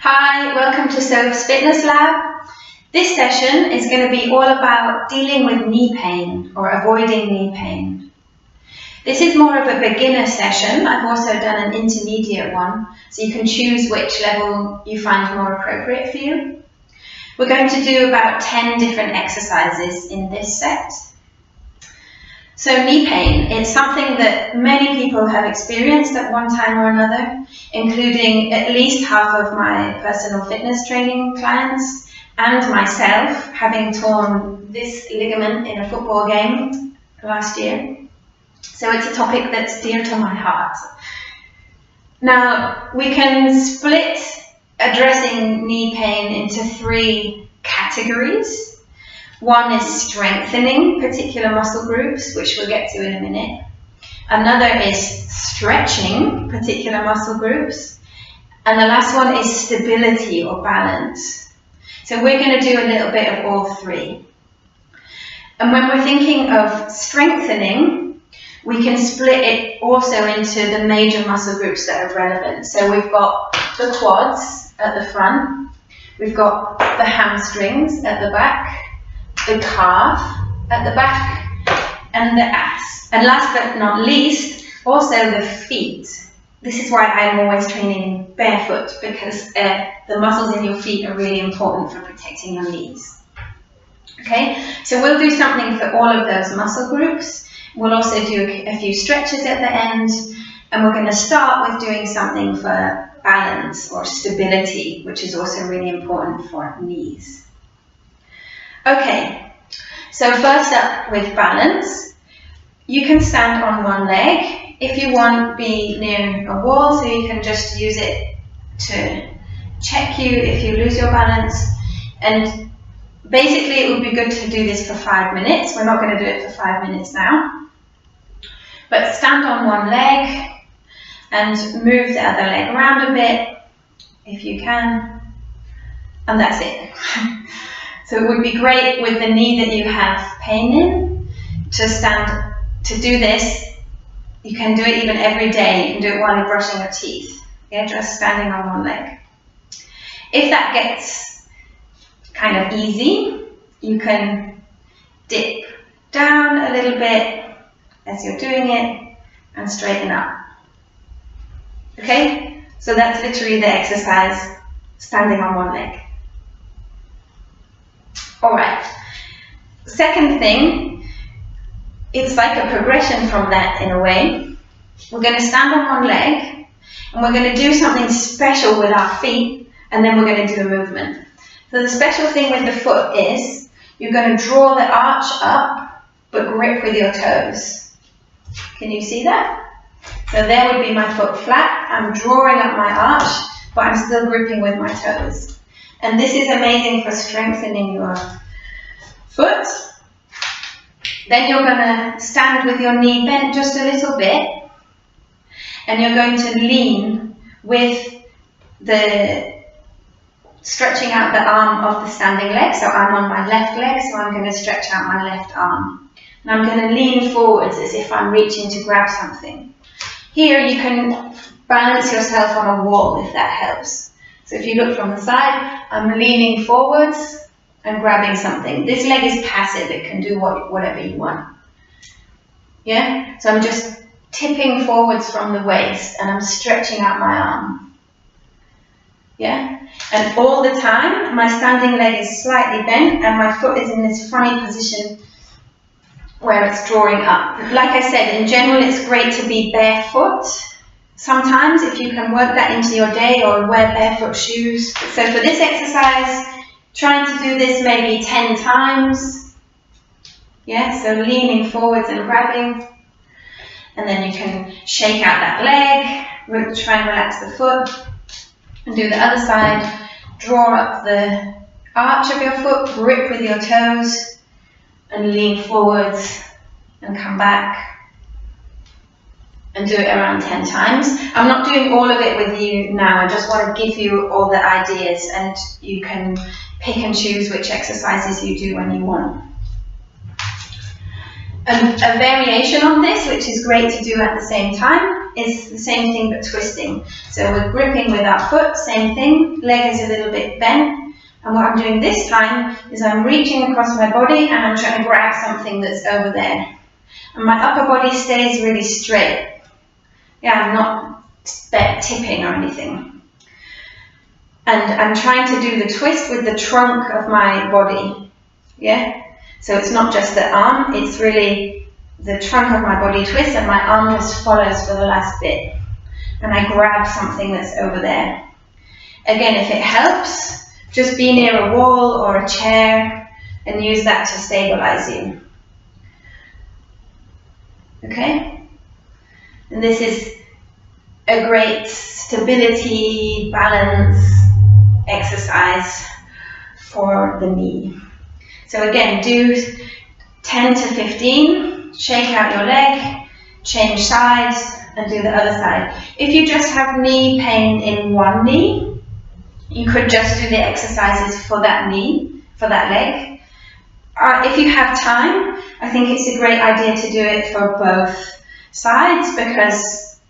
Hi, welcome to Soph's Fitness Lab. This session is going to be all about dealing with knee pain or avoiding knee pain. This is more of a beginner session. I've also done an intermediate one, so you can choose which level you find more appropriate for you. We're going to do about 10 different exercises in this set. So knee pain is something that many people have experienced at one time or another, including at least half of my personal fitness training clients and myself, having torn this ligament in a football game last year. So it's a topic that's dear to my heart. Now, we can split addressing knee pain into 3 categories. One is strengthening particular muscle groups, which we'll get to in a minute. Another is stretching particular muscle groups. And the last one is stability or balance. So we're going to do a little bit of all 3. And when we're thinking of strengthening, we can split it also into the major muscle groups that are relevant. So we've got the quads at the front, we've got the hamstrings at the back, the calf at the back, and the ass. And last but not least, also the feet. This is why I'm always training barefoot, because the muscles in your feet are really important for protecting your knees. Okay, so we'll do something for all of those muscle groups. We'll also do a few stretches at the end, and we're going to start with doing something for balance or stability, which is also really important for knees. Okay, so first up with balance, you can stand on one leg. If you want, be near a wall so you can just use it to check you if you lose your balance. And basically it would be good to do this for 5 minutes. We're not going to do it for 5 minutes now. But stand on one leg and move the other leg around a bit if you can. And that's it. So it would be great with the knee that you have pain in to do this. You can do it even every day. You can do it while you're brushing your teeth. Yeah, just standing on one leg. If that gets kind of easy, you can dip down a little bit as you're doing it and straighten up. Okay, so that's literally the exercise, standing on one leg. Alright, second thing, it's like a progression from that in a way. We're going to stand on one leg and we're going to do something special with our feet, and then we're going to do a movement. So the special thing with the foot is you're going to draw the arch up but grip with your toes. Can you see that? So there would be my foot flat, I'm drawing up my arch but I'm still gripping with my toes. And this is amazing for strengthening your foot. Then you're going to stand with your knee bent just a little bit, and you're going to lean with the stretching out the arm of the standing leg. So I'm on my left leg, so I'm going to stretch out my left arm. And I'm going to lean forwards as if I'm reaching to grab something. Here you can balance yourself on a wall if that helps. So if you look from the side, I'm leaning forwards and grabbing something. This leg is passive, it can do whatever you want. Yeah? So I'm just tipping forwards from the waist and I'm stretching out my arm. Yeah? And all the time, my standing leg is slightly bent and my foot is in this funny position where it's drawing up. Like I said, in general, it's great to be barefoot. Sometimes, if you can work that into your day or wear barefoot shoes. So for this exercise, trying to do this maybe 10 times. Yeah, so leaning forwards and grabbing. And then you can shake out that leg, try and relax the foot. And do the other side. Draw up the arch of your foot, grip with your toes, and lean forwards and come back. And do it around 10 times. I'm not doing all of it with you now, I just want to give you all the ideas and you can pick and choose which exercises you do when you want. A variation on this, which is great to do at the same time, is the same thing but twisting. So we're gripping with our foot, same thing, leg is a little bit bent, and what I'm doing this time is I'm reaching across my body and I'm trying to grab something that's over there. And my upper body stays really straight. Yeah, I'm not tipping or anything. And I'm trying to do the twist with the trunk of my body. Yeah? So it's not just the arm, it's really the trunk of my body twists and my arm just follows for the last bit. And I grab something that's over there. Again, if it helps, just be near a wall or a chair and use that to stabilize you. Okay? And this is a great stability, balance exercise for the knee. So again, do 10 to 15, shake out your leg, change sides, and do the other side. If you just have knee pain in one knee, you could just do the exercises for that knee, for that leg. If you have time, I think it's a great idea to do it for both sides, because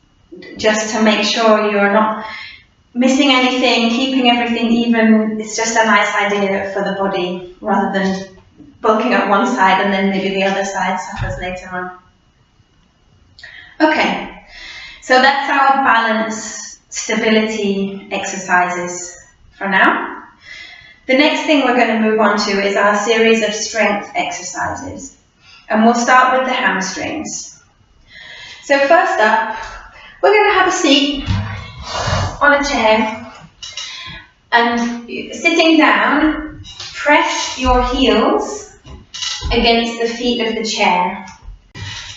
just to make sure you're not missing anything, keeping everything even, it's just a nice idea for the body, rather than bulking up one side and then maybe the other side suffers later on. Okay, so that's our balance stability exercises for now. The next thing we're going to move on to is our series of strength exercises. And we'll start with the hamstrings. So first up, we're going to have a seat on a chair, and sitting down, press your heels against the feet of the chair.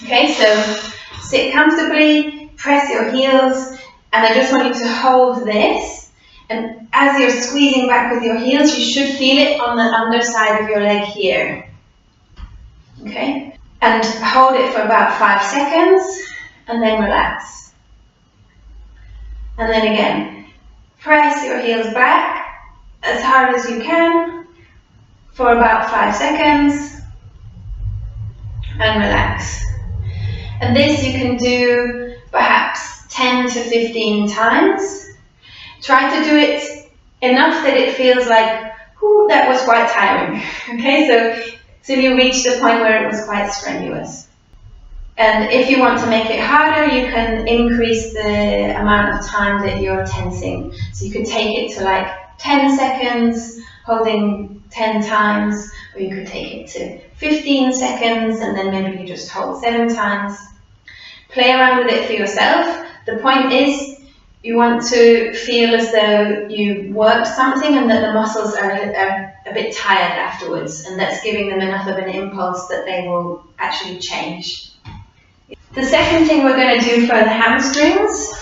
Okay, so sit comfortably, press your heels, and I just want you to hold this, and as you're squeezing back with your heels, you should feel it on the underside of your leg here. Okay, and hold it for about 5 seconds, and then relax. And then again, press your heels back as hard as you can for about 5 seconds and relax. And this you can do perhaps 10 to 15 times. Try to do it enough that it feels like, whew, that was quite tiring. Okay, so you reach the point where it was quite strenuous. And if you want to make it harder, you can increase the amount of time that you're tensing. So you could take it to like 10 seconds, holding 10 times, or you could take it to 15 seconds, and then maybe you just hold 7 times. Play around with it for yourself. The point is, you want to feel as though you worked something and that the muscles are a bit tired afterwards, and that's giving them enough of an impulse that they will actually change. The second thing we're going to do for the hamstrings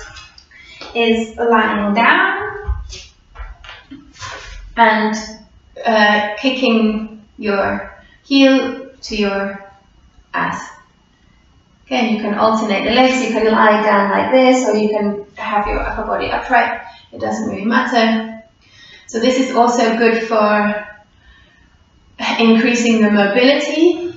is lying down and kicking your heel to your ass. Again, you can alternate the legs, you can lie down like this, or you can have your upper body upright, it doesn't really matter. So this is also good for increasing the mobility.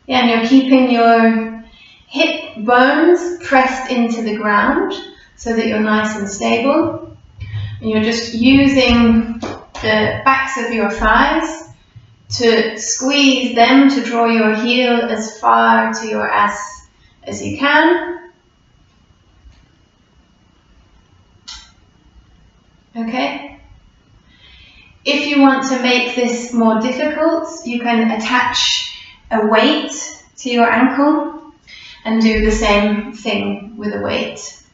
Yeah, and you're keeping your hip bones pressed into the ground so that you're nice and stable. And you're just using the backs of your thighs to squeeze them to draw your heel as far to your ass as you can. Okay. If you want to make this more difficult, you can attach a weight to your ankle and do the same thing with a weight.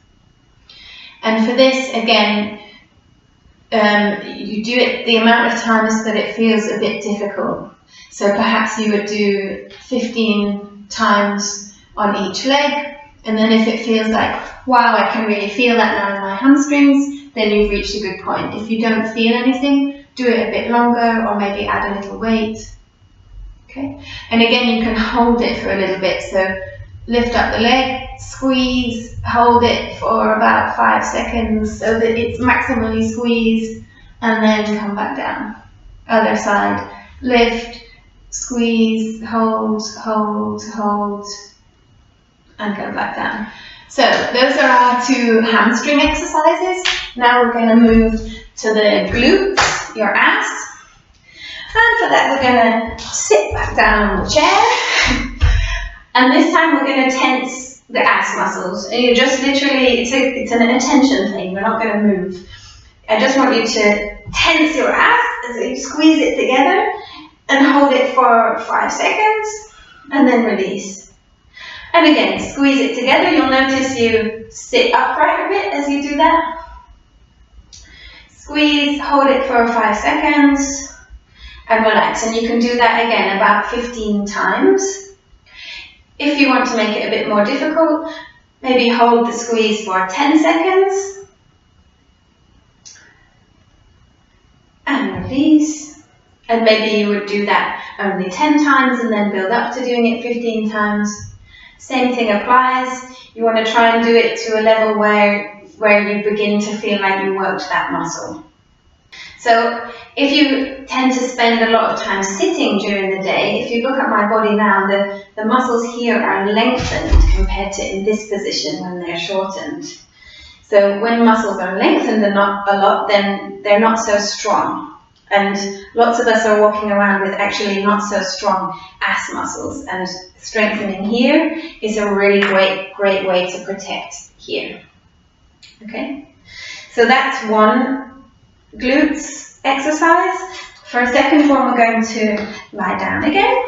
And for this, again, you do it the amount of times that it feels a bit difficult. So perhaps you would do 15 times on each leg, and then if it feels like, wow, I can really feel that now in my hamstrings, then you've reached a good point. If you don't feel anything, do it a bit longer, or maybe add a little weight. Okay, and again, you can hold it for a little bit. So lift up the leg, squeeze, hold it for about 5 seconds so that it's maximally squeezed, and then come back down. Other side, lift, squeeze, hold, hold, hold, and go back down. So those are our 2 hamstring exercises. Now we're going to move to the glutes, your ass. And for that we're going to sit back down on the chair. And this time we're going to tense the ass muscles. And you just literally, it's an attention thing, we're not going to move. I just want you to tense your ass as you squeeze it together and hold it for 5 seconds and then release. And again, squeeze it together. You'll notice you sit upright a bit as you do that. Squeeze, hold it for 5 seconds and relax. And you can do that again about 15 times. If you want to make it a bit more difficult, maybe hold the squeeze for 10 seconds. And release. And maybe you would do that only 10 times and then build up to doing it 15 times. Same thing applies. You want to try and do it to a level where you begin to feel like you worked that muscle. So if you tend to spend a lot of time sitting during the day, if you look at my body now, the muscles here are lengthened compared to in this position when they're shortened. So when muscles are lengthened a lot, then they're not so strong. And lots of us are walking around with actually not so strong ass muscles, and strengthening here is a really great way to protect here. Okay, so that's one glutes exercise. For a second one, we're going to lie down again.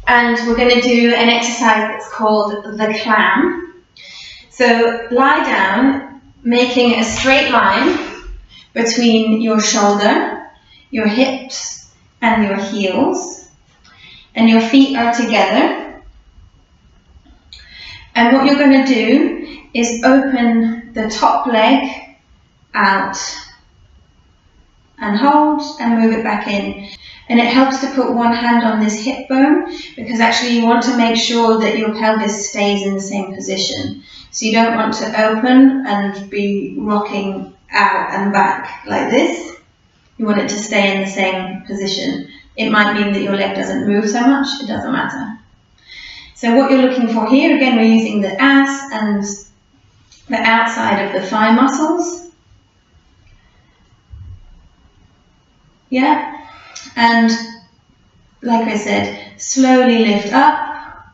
And we're going to do an exercise that's called the clam. So lie down, making a straight line between your shoulder, your hips, and your heels, and your feet are together. And what you're going to do is open the top leg out and hold and move it back in. And it helps to put one hand on this hip bone because actually you want to make sure that your pelvis stays in the same position. So you don't want to open and be rocking out and back like this. You want it to stay in the same position. It might mean that your leg doesn't move so much, it doesn't matter. So what you're looking for here, again, we're using the ass and the outside of the thigh muscles. Yeah, and like I said, slowly lift up.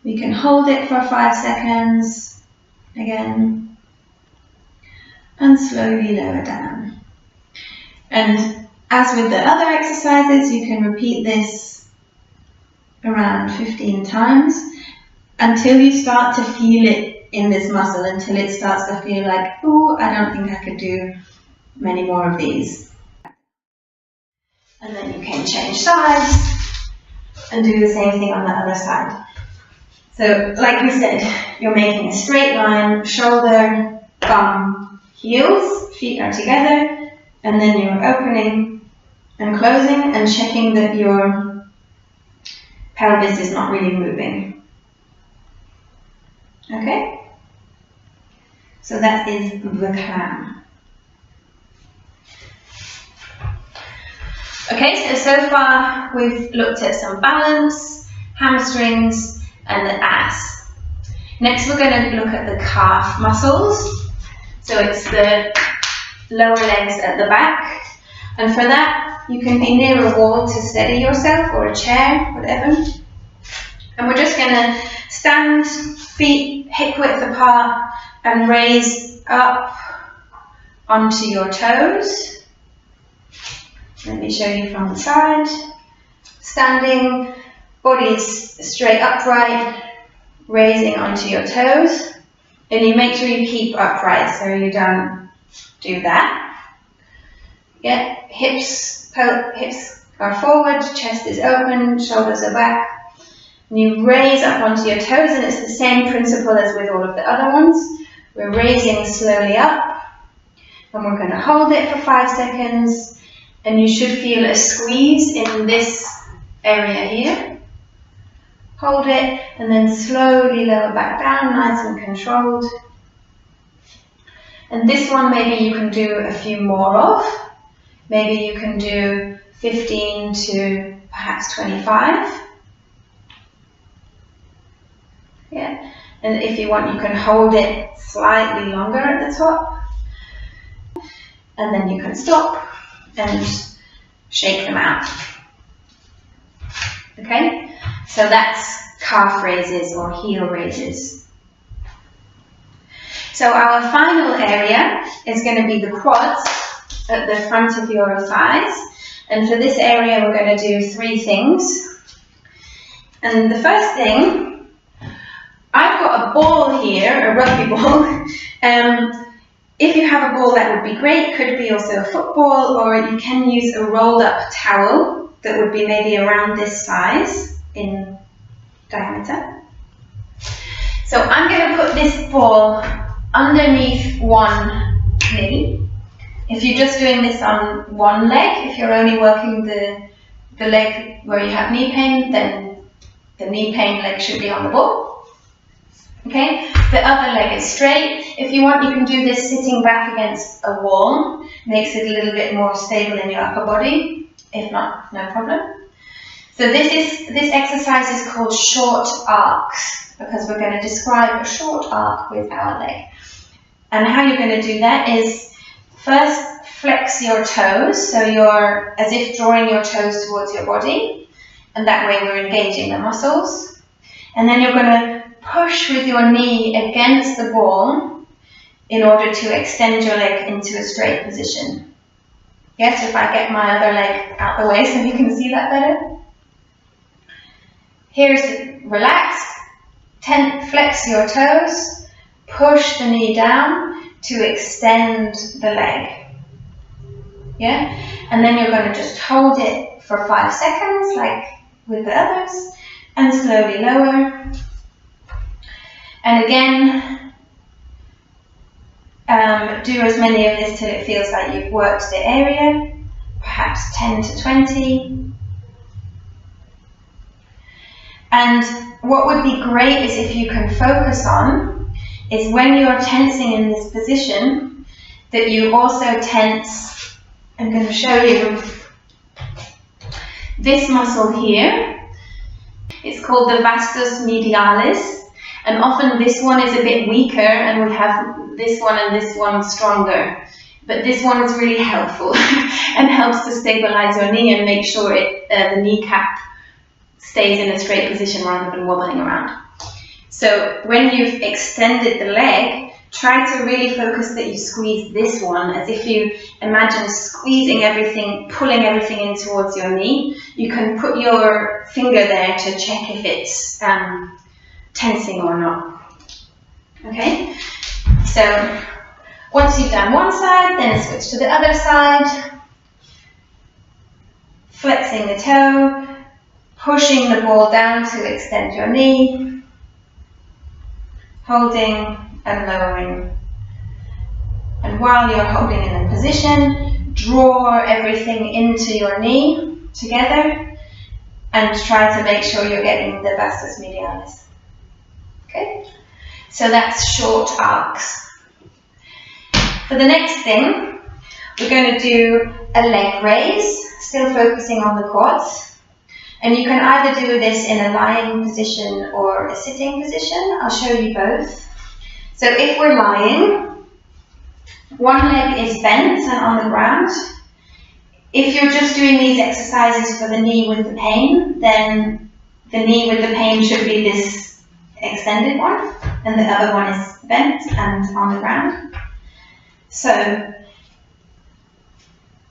We can hold it for 5 seconds, again, and slowly lower down. And as with the other exercises, you can repeat this around 15 times until you start to feel it in this muscle, until it starts to feel like, oh, I don't think I could do many more of these. And then you can change sides and do the same thing on the other side. So like we said, you're making a straight line, shoulder, bum, heels, feet are together, and then you're opening and closing and checking that your pelvis is not really moving. Okay? So that is the clam. Okay, so far we've looked at some balance, hamstrings, and the ass. Next we're going to look at the calf muscles. So it's the lower legs at the back. And for that, you can be near a wall to steady yourself, or a chair, whatever. And we're just going to stand, feet hip width apart, and raise up onto your toes. Let me show you from the side. Standing, body is straight upright, raising onto your toes. And you make sure you keep upright so you don't do that. Yeah, hips are forward, chest is open, shoulders are back. And you raise up onto your toes, and it's the same principle as with all of the other ones. We're raising slowly up, and we're going to hold it for 5 seconds. And you should feel a squeeze in this area here. Hold it and then slowly lower back down, nice and controlled. And this one maybe you can do a few more of. Maybe you can do 15 to perhaps 25. Yeah, and if you want, you can hold it slightly longer at the top, and then you can stop and shake them out. Okay, so that's calf raises or heel raises. So our final area is going to be the quads at the front of your thighs. And for this area, we're going to do 3 things. And the first thing, I've got a ball here, a rugby ball. If you have a ball, that would be great. Could be also a football, or you can use a rolled up towel that would be maybe around this size in diameter. So I'm going to put this ball underneath one knee. If you're just doing this on one leg, if you're only working the leg where you have knee pain, then the knee pain leg should be on the ball. Okay, the other leg is straight. If you want, you can do this sitting back against a wall. Makes it a little bit more stable in your upper body. If not, no problem. So this exercise is called short arcs, because we're going to describe a short arc with our leg. And how you're going to do that is first flex your toes, so you're as if drawing your toes towards your body, and that way we're engaging the muscles. And then you're going to push with your knee against the ball in order to extend your leg into a straight position. Yes, if I get my other leg out the way so you can see that better. Here's relaxed, flex your toes, push the knee down to extend the leg. Yeah, and then you're going to just hold it for 5 seconds like with the others, and slowly lower. And again, do as many of this till it feels like you've worked the area, perhaps 10 to 20. And what would be great is if you can focus on is when you're tensing in this position, that you also tense. I'm going to show you this muscle here. It's called the vastus medialis. And often this one is a bit weaker, and we have this one and this one stronger. But this one is really helpful and helps to stabilize your knee and make sure the kneecap stays in a straight position rather than wobbling around. So when you've extended the leg, try to really focus that you squeeze this one, as if you imagine squeezing everything, pulling everything in towards your knee. You can put your finger there to check if it's tensing or not. Okay, so once you've done one side, then switch to the other side, flexing the toe, pushing the ball down to extend your knee, holding and lowering. And while you're holding in the position, draw everything into your knee together and try to make sure you're getting the vastus medialis. Okay, so that's short arcs. For the next thing, we're going to do a leg raise, still focusing on the quads. And you can either do this in a lying position or a sitting position. I'll show you both. So if we're lying, one leg is bent and on the ground. If you're just doing these exercises for the knee with the pain, then the knee with the pain should be this extended one, and the other one is bent and on the ground. So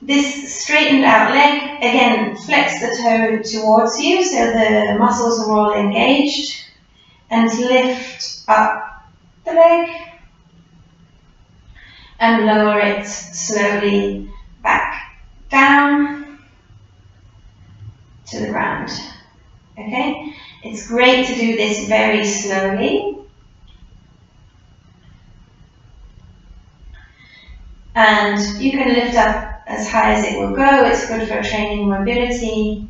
this straightened out leg, again, flex the toe towards you so the muscles are all engaged, and lift up the leg and lower it slowly back down to the ground. Okay, it's great to do this very slowly. And you can lift up as high as it will go. It's good for training mobility.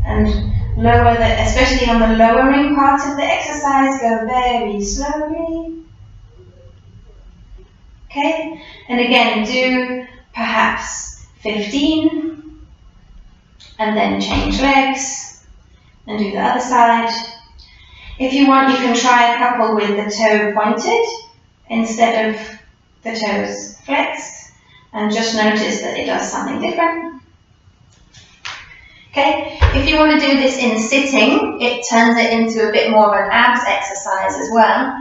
And lower especially on the lowering part of the exercise, go very slowly. Okay, and again, do perhaps 15. and then change legs and do the other side. If you want, you can try a couple with the toe pointed instead of the toes flexed, and just notice that it does something different. Okay, if you want to do this in sitting, it turns it into a bit more of an abs exercise as well.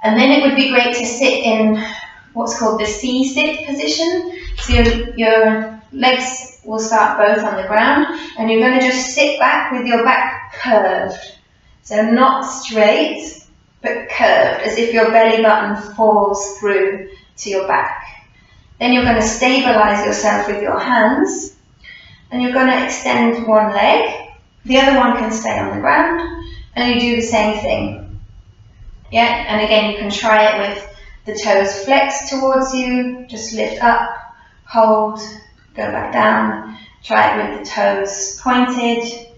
And then it would be great to sit in what's called the C-sit position. So your legs will start both on the ground, and you're going to just sit back with your back curved. So not straight, but curved, as if your belly button falls through to your back. Then you're going to stabilize yourself with your hands, and you're going to extend one leg. The other one can stay on the ground, and you do the same thing. Yeah, and again, you can try it with the toes flexed towards you. Just lift up, hold, go back down. Try it with the toes pointed,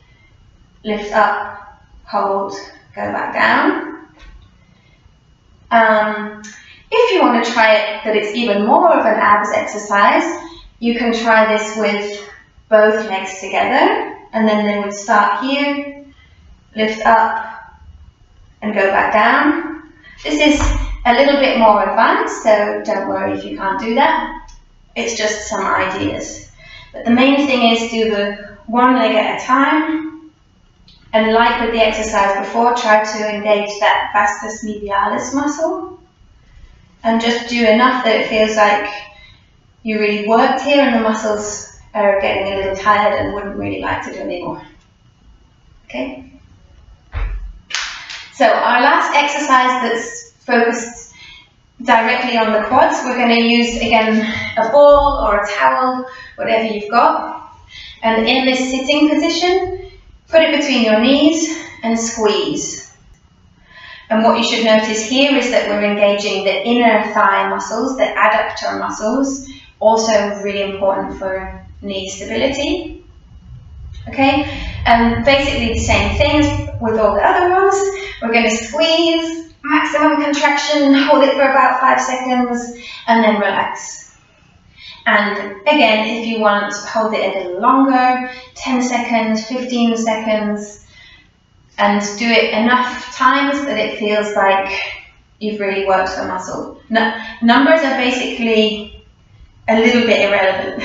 lift up, hold, go back down. If you want to try it that it's even more of an abs exercise, you can try this with both legs together, and then they would start here, lift up, and go back down. This is a little bit more advanced, so don't worry if you can't do that. It's just some ideas. But the main thing is do the one leg at a time, and like with the exercise before, try to engage that vastus medialis muscle, and just do enough that it feels like you really worked here and the muscles are getting a little tired and wouldn't really like to do anymore. Okay? So our last exercise that's focused directly on the quads, we're going to use, again, a ball or a towel, whatever you've got. And in this sitting position, put it between your knees and squeeze. And what you should notice here is that we're engaging the inner thigh muscles, the adductor muscles, also really important for knee stability. Okay, and basically the same thing as with all the other ones. We're going to squeeze, maximum contraction, hold it for about 5 seconds, and then relax. And again, if you want, hold it a little longer, 10 seconds, 15 seconds, and do it enough times that it feels like you've really worked the muscle. Numbers are basically a little bit irrelevant.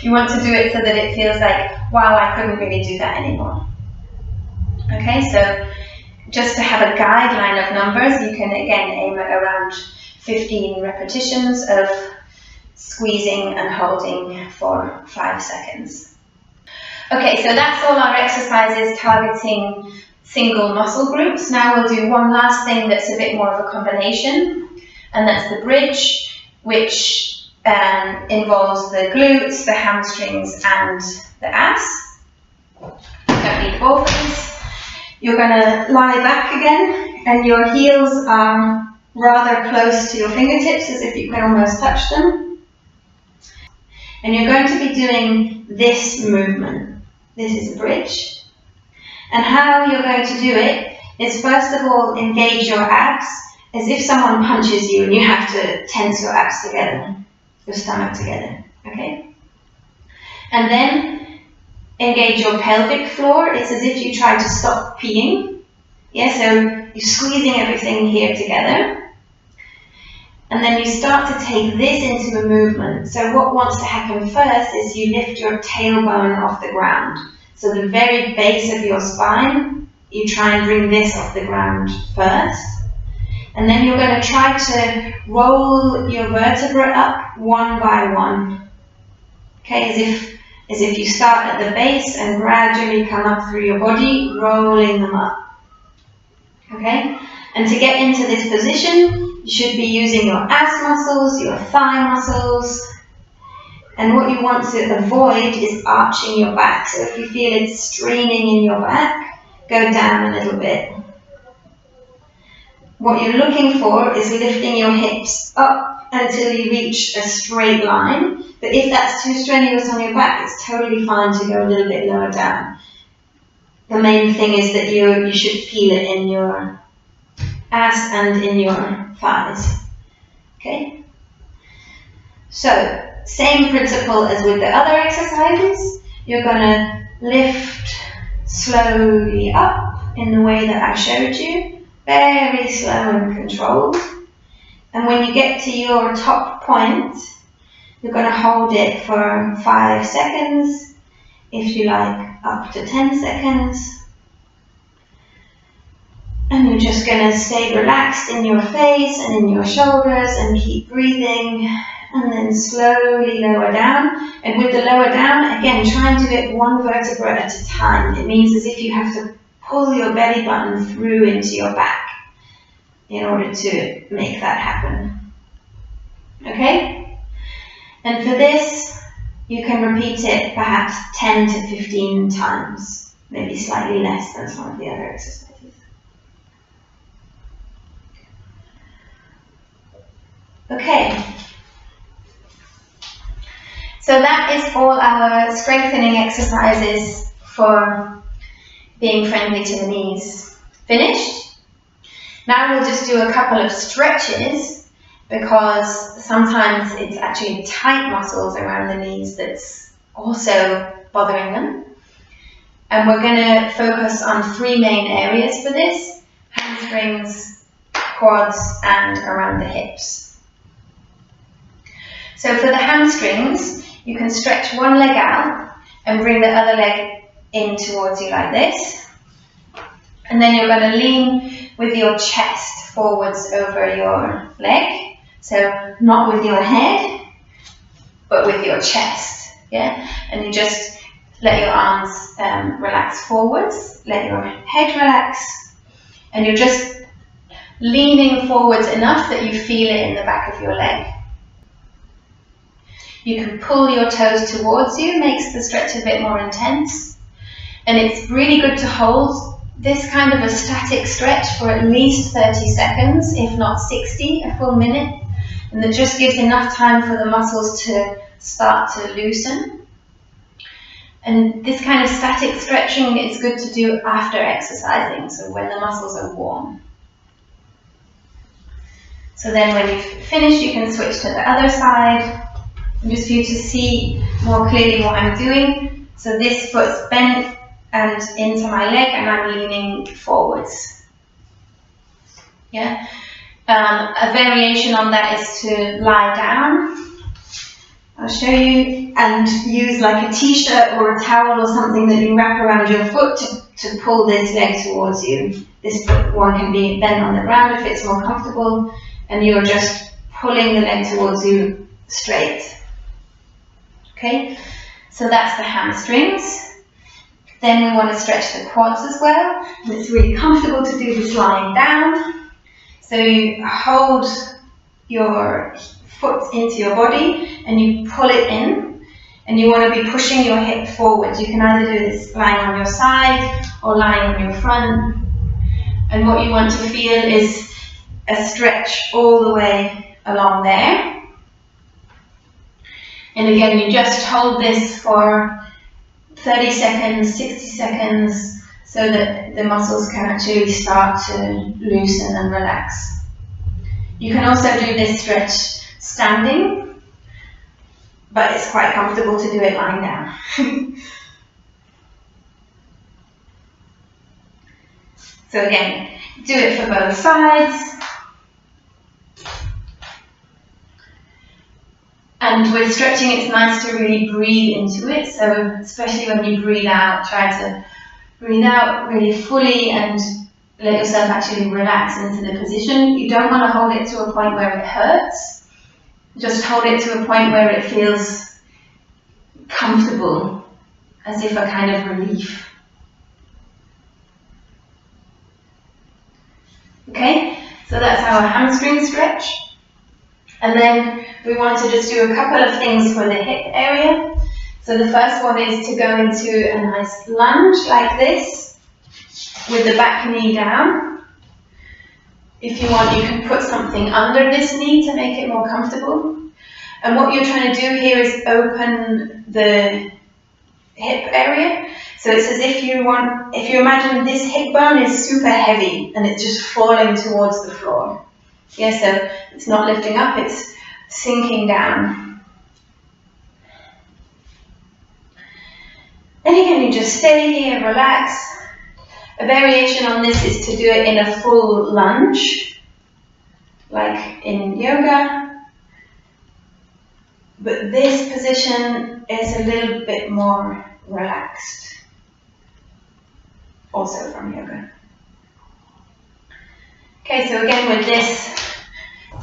You want to do it so that it feels like, wow, I couldn't really do that anymore. Okay, so just to have a guideline of numbers, you can again aim at around 15 repetitions of squeezing and holding for 5 seconds. Okay, so that's all our exercises targeting single muscle groups. Now we'll do one last thing that's a bit more of a combination, and that's the bridge, which involves the glutes, the hamstrings, and the abs. Don't need both of these. You're going to lie back again, and your heels are rather close to your fingertips, as if you can almost touch them. And you're going to be doing this movement. This is a bridge. And how you're going to do it is, first of all, engage your abs as if someone punches you and you have to tense your abs together, your stomach together, okay? And then engage your pelvic floor. It's as if you try to stop peeing. Yeah, so you're squeezing everything here together. And then you start to take this into a movement. So what wants to happen first is you lift your tailbone off the ground. So the very base of your spine, you try and bring this off the ground first. And then you're going to try to roll your vertebrae up one by one. Okay, as if you start at the base and gradually come up through your body, rolling them up. Okay, and to get into this position, you should be using your abs muscles, your thigh muscles, and what you want to avoid is arching your back. So if you feel it straining in your back, go down a little bit. What you're looking for is lifting your hips up until you reach a straight line. But if that's too strenuous on your back, it's totally fine to go a little bit lower down. The main thing is that you should feel it in your ass and in your thighs. Okay? So, same principle as with the other exercises. You're going to lift slowly up in the way that I showed you, very slow and controlled. And when you get to your top point, you're going to hold it for 5 seconds, if you like, up to 10 seconds. And you're just going to stay relaxed in your face and in your shoulders and keep breathing, and then slowly lower down. And with the lower down, again, try and do it one vertebra at a time. It means as if you have to pull your belly button through into your back in order to make that happen. Okay? And for this, you can repeat it perhaps 10 to 15 times, maybe slightly less than some of the other exercises. Okay, so that is all our strengthening exercises for being friendly to the knees finished. Now we'll just do a couple of stretches, because sometimes it's actually tight muscles around the knees that's also bothering them. And we're going to focus on 3 main areas for this: hamstrings, quads, and around the hips. So for the hamstrings, you can stretch one leg out and bring the other leg in towards you like this. And then you're going to lean with your chest forwards over your leg. So not with your head, but with your chest. Yeah? And you just let your arms relax forwards, let your head relax, and you're just leaning forwards enough that you feel it in the back of your leg. You can pull your toes towards you, makes the stretch a bit more intense. And it's really good to hold this kind of a static stretch for at least 30 seconds, if not 60, a full minute. And that just gives enough time for the muscles to start to loosen. And this kind of static stretching is good to do after exercising, so when the muscles are warm. So then when you've finished, you can switch to the other side. And just for you to see more clearly what I'm doing. So this foot's bent and into my leg, and I'm leaning forwards. Yeah. A variation on that is to lie down. I'll show you, and use like a t-shirt or a towel or something that you wrap around your foot to pull this leg towards you. This foot one can be bent on the ground if it's more comfortable, and you're just pulling the leg towards you straight. Okay, so that's the hamstrings. Then we want to stretch the quads as well, and it's really comfortable to do this lying down. So you hold your foot into your body and you pull it in, and you want to be pushing your hip forward. You can either do this lying on your side or lying on your front. And what you want to feel is a stretch all the way along there. And again, you just hold this for 30 seconds, 60 seconds, so that the muscles can actually start to loosen and relax. You can also do this stretch standing, but it's quite comfortable to do it lying down. So again, do it for both sides. And with stretching, it's nice to really breathe into it. So especially when you breathe out, try to breathe out really fully and let yourself actually relax into the position. You don't want to hold it to a point where it hurts. Just hold it to a point where it feels comfortable, as if a kind of relief. Okay, so that's our hamstring stretch. And then we want to just do a couple of things for the hip area. So the first one is to go into a nice lunge like this, with the back knee down. If you want, you can put something under this knee to make it more comfortable. And what you're trying to do here is open the hip area. So it's as if you imagine this hip bone is super heavy and it's just falling towards the floor. Yeah, so it's not lifting up, it's sinking down. And again, you just stay here, relax. A variation on this is to do it in a full lunge, like in yoga. But this position is a little bit more relaxed, also from yoga. Okay, so again with this,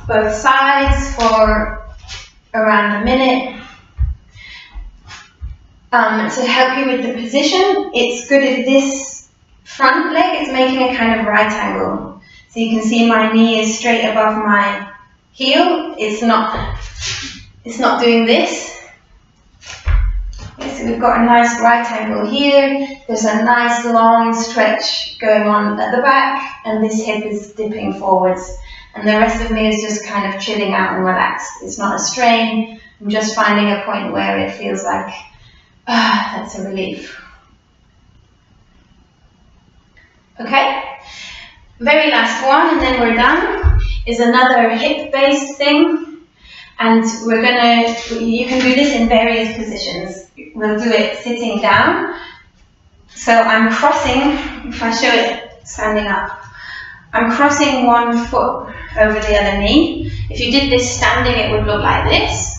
both sides for around a minute. To help you with the position, it's good if this front leg is making a kind of right angle. So you can see my knee is straight above my heel. It's not doing this. Okay, so we've got a nice right angle here. There's a nice long stretch going on at the back, and this hip is dipping forwards. And the rest of me is just kind of chilling out and relaxed. It's not a strain. I'm just finding a point where it feels like, that's a relief. Okay, very last one, and then we're done, is another hip-based thing. And you can do this in various positions. We'll do it sitting down. So I'm crossing, if I show it standing up, I'm crossing one foot over the other knee. If you did this standing, it would look like this.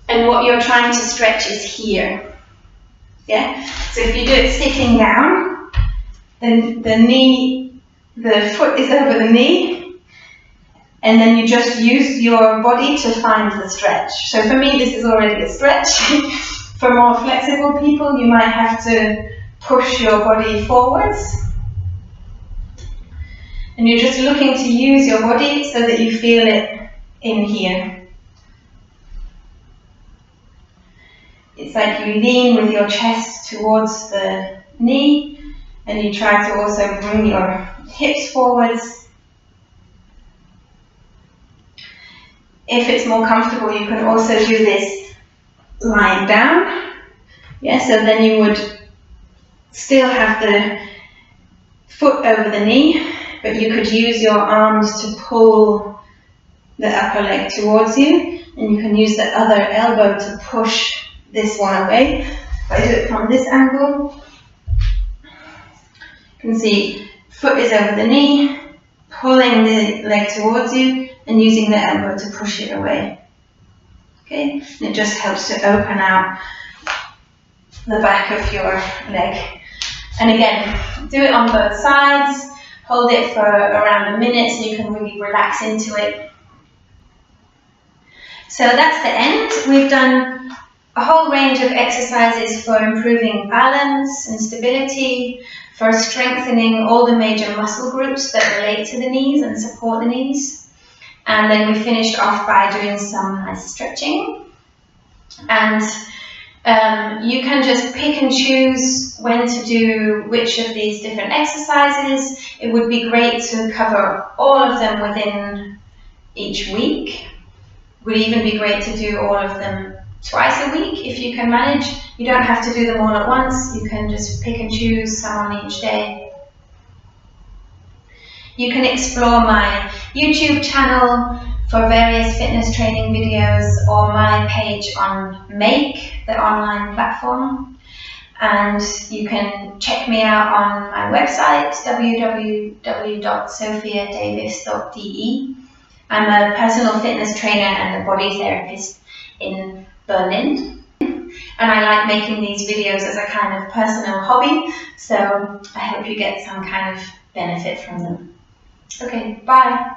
And what you're trying to stretch is here. Yeah? So if you do it sitting down, then the foot is over the knee, and then you just use your body to find the stretch. So for me, this is already a stretch. For more flexible people, you might have to push your body forwards. And you're just looking to use your body so that you feel it in here. It's like you lean with your chest towards the knee, and you try to also bring your hips forwards. If it's more comfortable, you can also do this lying down. Yeah, so then you would still have the foot over the knee, but you could use your arms to pull the upper leg towards you, and you can use the other elbow to push this one away. If I do it from this angle, you can see foot is over the knee, pulling the leg towards you and using the elbow to push it away. Okay, and it just helps to open out the back of your leg. And again, do it on both sides, hold it for around a minute so you can really relax into it. So that's the end. We've done a whole range of exercises for improving balance and stability, for strengthening all the major muscle groups that relate to the knees and support the knees. And then we finished off by doing some nice stretching. And you can just pick and choose when to do which of these different exercises. It would be great to cover all of them within each week. It would even be great to do all of them twice a week if you can manage. You don't have to do them all at once. You can just pick and choose some on each day. You can explore my YouTube channel for various fitness training videos, or my page on Make, the online platform. And you can check me out on my website, www.sophiadavis.de. I'm a personal fitness trainer and a body therapist in Berlin, and I like making these videos as a kind of personal hobby, so I hope you get some kind of benefit from them. Okay, bye.